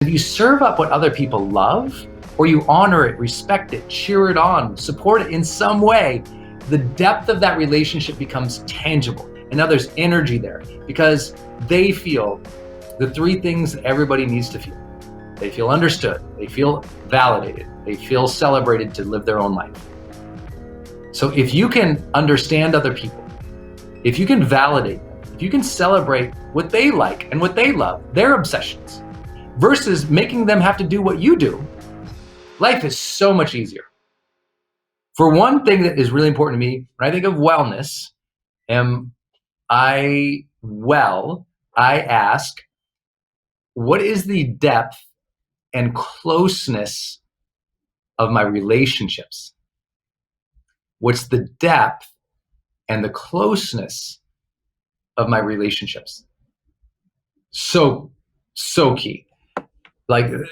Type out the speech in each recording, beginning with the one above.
If you serve up what other people love, or you honor it, respect it, cheer it on, support it in some way, the depth of that relationship becomes tangible. And now there's energy there because they feel the three things that everybody needs to feel. They feel understood, they feel validated, they feel celebrated to live their own life. So if you can understand other people, if you can validate them, if you can celebrate what they like and what they love, their obsessions, versus making them have to do what you do, life is so much easier. For one thing that is really important to me, when I think of wellness, am I well? I ask, what is the depth and closeness of my relationships? What's the depth and the closeness of my relationships? So key.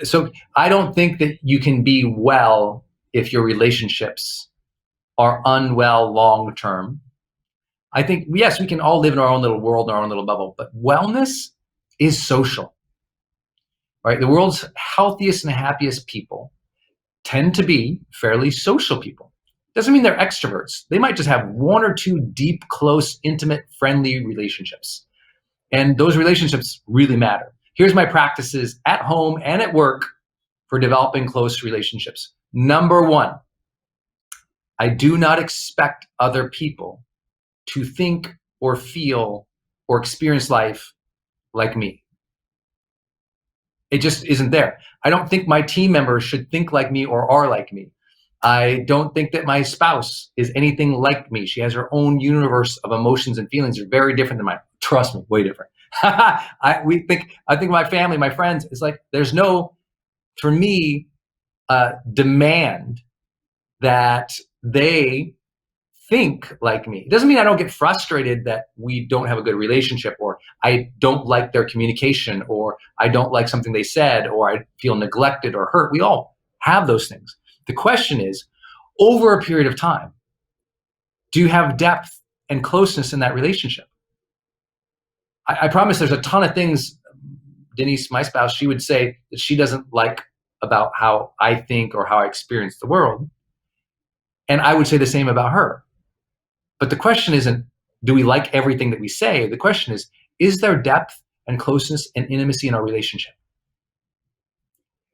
So I don't think that you can be well if your relationships are unwell long term. I think, yes, we can all live in our own little world, in our own little bubble, but wellness is social, right? The world's healthiest and happiest people tend to be fairly social people. Doesn't mean they're extroverts. They might just have one or two deep, close, intimate, friendly relationships. And those relationships really matter. Here's my practices at home and at work for developing close relationships. Number one, I do not expect other people to think or feel or experience life like me. It just isn't there. I don't think my team members should think like me or are like me. I don't think that my spouse is anything like me. She has her own universe of emotions and feelings. They're very different than mine. Trust me, way different. I think my family, my friends, it's like there's no, for me, demand that they think like me. It doesn't mean I don't get frustrated that we don't have a good relationship, or I don't like their communication, or I don't like something they said, or I feel neglected or hurt. We all have those things. The question is, over a period of time, do you have depth and closeness in that relationship? I promise there's a ton of things, Denise, my spouse, she would say that she doesn't like about how I think or how I experience the world. And I would say the same about her. But the question isn't, do we like everything that we say? The question is there depth and closeness and intimacy in our relationship?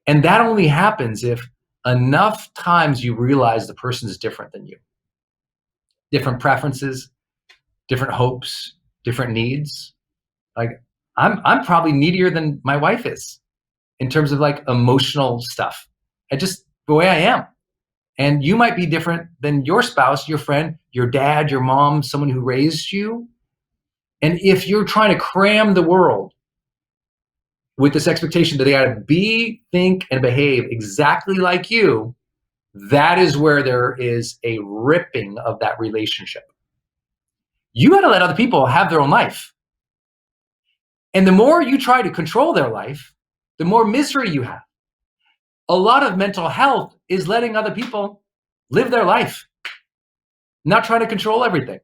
And that only happens if enough times you realize the person is different than you. Different preferences, different hopes, different needs. Like I'm probably needier than my wife is in terms of like emotional stuff. I just, the way I am. And you might be different than your spouse, your friend, your dad, your mom, someone who raised you. And if you're trying to cram the world with this expectation that they got to be, think, and behave exactly like you, that is where there is a ripping of that relationship. You got to let other people have their own life. And the more you try to control their life, the more misery you have. A lot of mental health is letting other people live their life, not trying to control everything.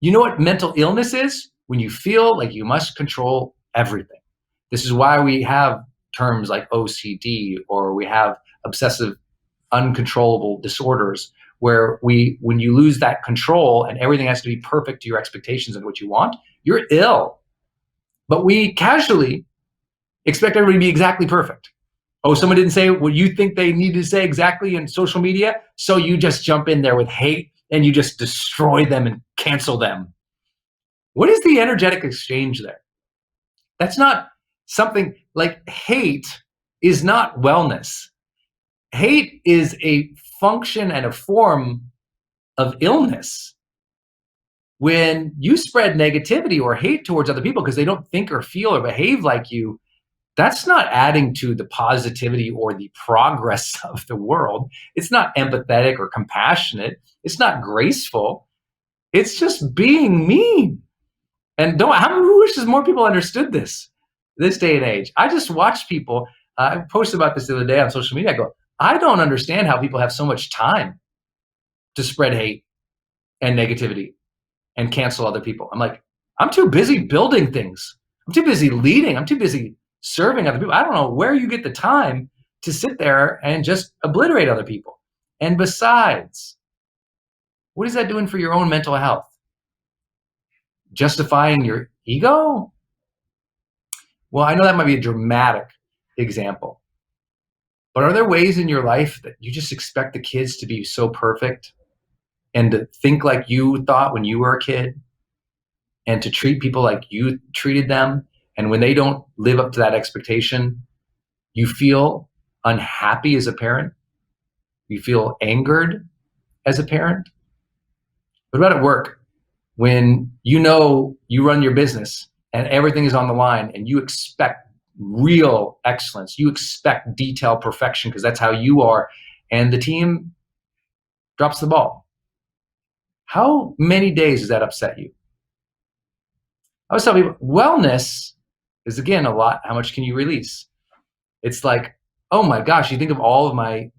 You know what mental illness is? When you feel like you must control everything. This is why we have terms like OCD, or we have obsessive uncontrollable disorders, where when you lose that control and everything has to be perfect to your expectations and what you want, you're ill. But we casually expect everybody to be exactly perfect. Oh, someone didn't say what you think they need to say exactly in social media, so you just jump in there with hate and you just destroy them and cancel them. What is the energetic exchange there? That's not something like hate is not wellness. Hate is a function and a form of illness. When you spread negativity or hate towards other people because they don't think or feel or behave like you, that's not adding to the positivity or the progress of the world. It's not empathetic or compassionate. It's not graceful. It's just being mean. And who wishes more people understood this day and age? I just watch people. I posted about this the other day on social media. I go, I don't understand how people have so much time to spread hate and negativity and cancel other people. I'm like, I'm too busy building things. I'm too busy leading. I'm too busy serving other people. I don't know where you get the time to sit there and just obliterate other people. And besides, what is that doing for your own mental health? Justifying your ego? Well, I know that might be a dramatic example, but are there ways in your life that you just expect the kids to be so perfect and to think like you thought when you were a kid and to treat people like you treated them? And when they don't live up to that expectation, you feel unhappy as a parent? You feel angered as a parent? What about at work? When you know you run your business and everything is on the line and you expect real excellence, you expect detailed perfection because that's how you are, and the team drops the ball. How many days does that upset you? I always tell people, wellness is, again, a lot. How much can you release? It's like, oh my gosh, you think of all of my,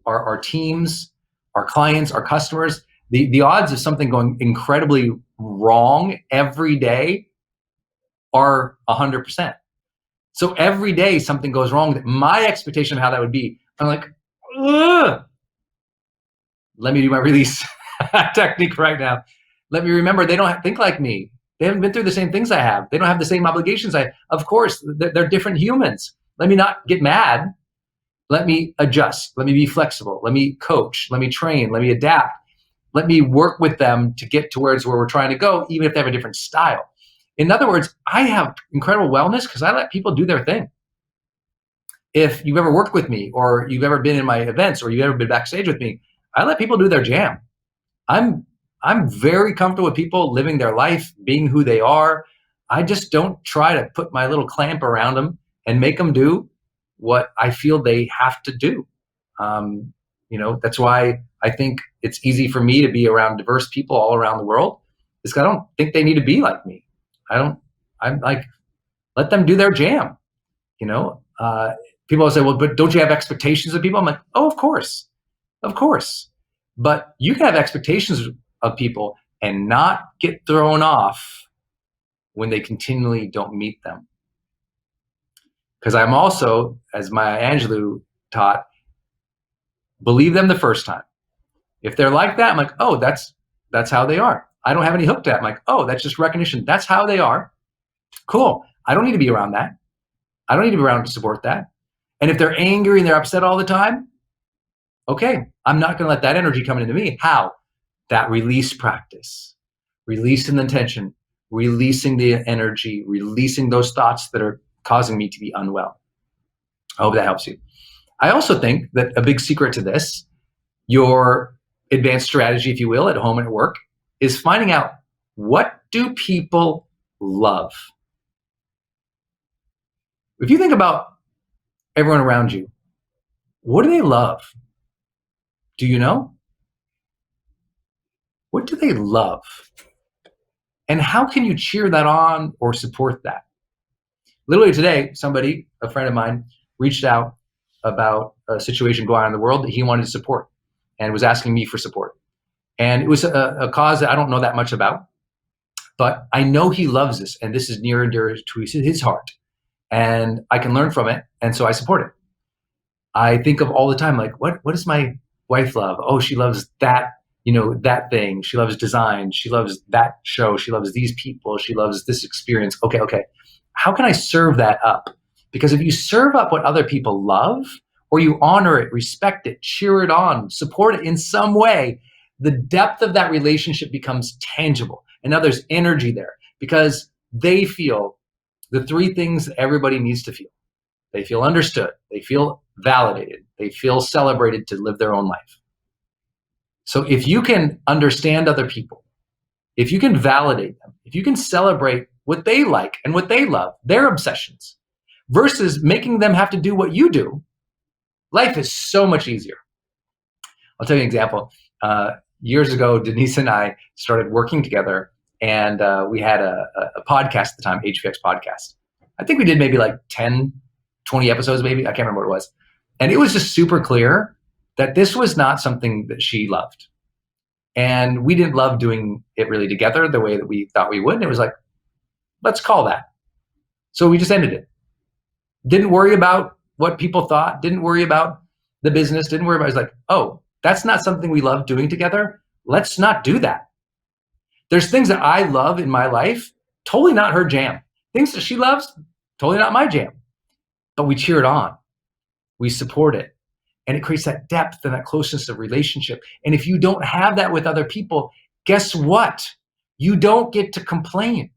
our teams, our clients, our customers, the odds of something going incredibly wrong every day are 100%. So every day something goes wrong, my expectation of how that would be, I'm like, ugh. Let me do my release technique right now. Let me remember they don't think like me. They haven't been through the same things I have. They don't have the same obligations of course, they're different humans. Let me not get mad. Let me adjust. Let me be flexible. Let me coach. Let me train. Let me adapt. Let me work with them to get towards where we're trying to go, even if they have a different style. In other words, I have incredible wellness because I let people do their thing. If you've ever worked with me or you've ever been in my events or you've ever been backstage with me, I let people do their jam. I'm very comfortable with people living their life, being who they are. I just don't try to put my little clamp around them and make them do what I feel they have to do. That's why I think it's easy for me to be around diverse people all around the world. Because I don't think they need to be like me. I'm like, let them do their jam. People will say, well, but don't you have expectations of people? I'm like, oh, of course. But you can have expectations of people and not get thrown off when they continually don't meet them. Because I'm also, as Maya Angelou taught, believe them the first time. If they're like that, I'm like, oh, that's how they are. I don't have any hook to that. I'm like, oh, that's just recognition. That's how they are. Cool. I don't need to be around that. I don't need to be around to support that. And if they're angry and they're upset all the time, okay, I'm not going to let that energy come into me. How? That release practice. Releasing the tension, releasing the energy, releasing those thoughts that are causing me to be unwell. I hope that helps you. I also think that a big secret to this, your advanced strategy, if you will, at home and at work, is finding out, what do people love? If you think about everyone around you, what do they love? Do you know? What do they love? And how can you cheer that on or support that? Literally today, a friend of mine, reached out about a situation going on in the world that he wanted to support and was asking me for support. And it was a cause that I don't know that much about, but I know he loves this, and this is near and dear to his heart, and I can learn from it, and so I support it. I think of all the time, like, what does my wife love? Oh, she loves that, that thing. She loves design. She loves that show. She loves these people. She loves this experience. Okay. How can I serve that up? Because if you serve up what other people love, or you honor it, respect it, cheer it on, support it in some way, the depth of that relationship becomes tangible. And now there's energy there because they feel the three things that everybody needs to feel. They feel understood. They feel validated. They feel celebrated to live their own life. So if you can understand other people, if you can validate them, if you can celebrate what they like and what they love, their obsessions, versus making them have to do what you do, life is so much easier. I'll tell you an example. Years ago, Denise and I started working together, and we had a podcast at the time, HPX podcast. I think we did maybe like 10, 20 episodes, maybe. I can't remember what it was. And it was just super clear that this was not something that she loved. And we didn't love doing it really together the way that we thought we would. And it was like, let's call that. So we just ended it. Didn't worry about what people thought, didn't worry about the business, didn't worry about, it's like, oh, that's not something we love doing together. Let's not do that. There's things that I love in my life, totally not her jam. Things that she loves, totally not my jam. But we cheer it on. We support it. And it creates that depth and that closeness of relationship. And if you don't have that with other people, guess what? You don't get to complain.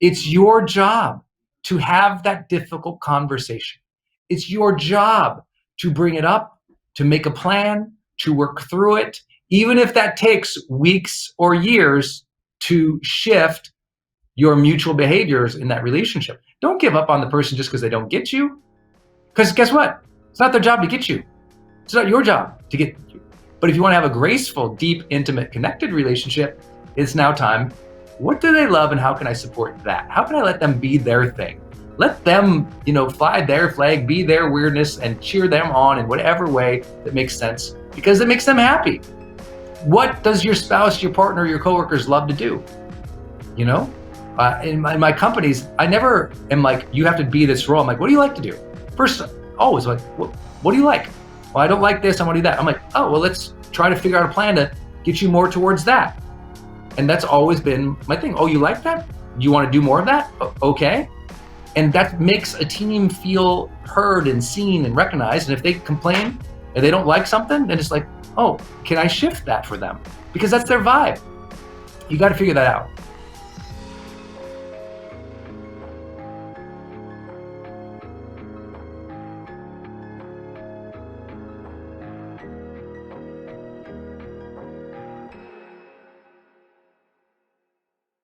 It's your job to have that difficult conversation. It's your job to bring it up, to make a plan, to work through it, even if that takes weeks or years to shift your mutual behaviors in that relationship. Don't give up on the person just because they don't get you. Because guess what? It's not their job to get you. It's not your job to get you. But if you want to have a graceful, deep, intimate, connected relationship, it's now time. What do they love and how can I support that? How can I let them be their thing? Let them, fly their flag, be their weirdness, and cheer them on in whatever way that makes sense because it makes them happy. What does your spouse, your partner, your coworkers love to do? In my companies, I never am like, you have to be this role. I'm like, what do you like to do? First, always like, what do you like? Well, I don't like this, I want to do that. I'm like, oh, well, let's try to figure out a plan to get you more towards that. And that's always been my thing. Oh, you like that? You want to do more of that? Okay. And that makes a team feel heard and seen and recognized. And if they complain and they don't like something, then it's like, oh, can I shift that for them? Because that's their vibe. You got to figure that out.